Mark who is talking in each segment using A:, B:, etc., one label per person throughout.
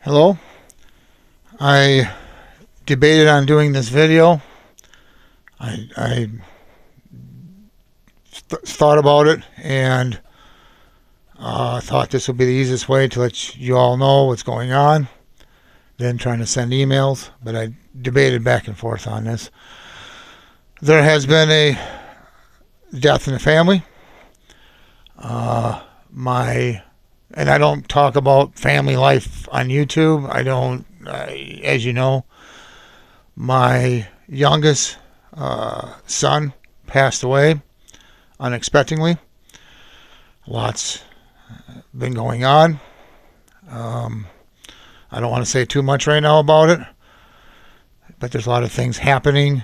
A: Hello. I debated on doing this video. I thought about it and thought this would be the easiest way to let you all know what's going on than trying to send emails, but I debated back and forth on this. There has been a death in the family. And I don't talk about family life on YouTube. As you know, my youngest son passed away unexpectedly. Lots been going on. I don't want to say too much right now about it, but there's a lot of things happening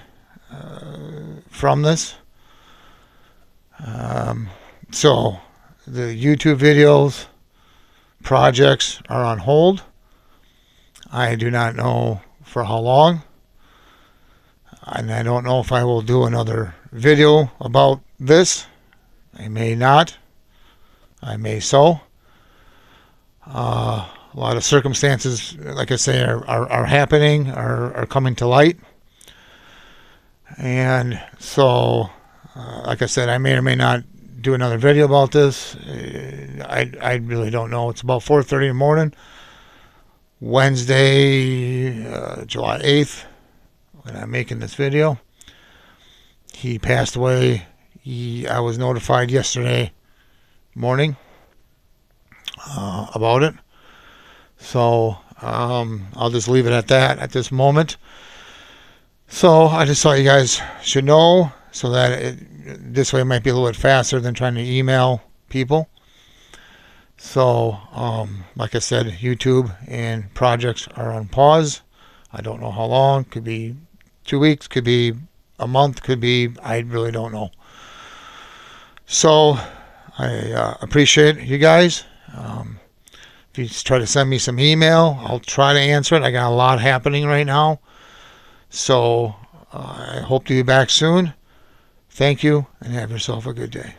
A: from this. So the YouTube videos, projects are on hold. I do not know for how long, and I don't know if I will do another video about this. I may not. I may so. A lot of circumstances, like I say, are happening, are coming to light. And so, like I said, I may or may not do another video about this. I really don't know. It's about 4:30 in the morning, Wednesday, July 8th, when I'm making this video. He passed away. I was notified yesterday morning about it. So I'll just leave it at that at this moment. So I just thought you guys should know, so that this way it might be a little bit faster than trying to email people. So, like I said, YouTube and projects are on pause. I don't know how long. Could be 2 weeks, could be a month, could be, I really don't know. So, I appreciate you guys. If you just try to send me some email, I'll try to answer it. I got a lot happening right now. So, I hope to be back soon. Thank you, and have yourself a good day.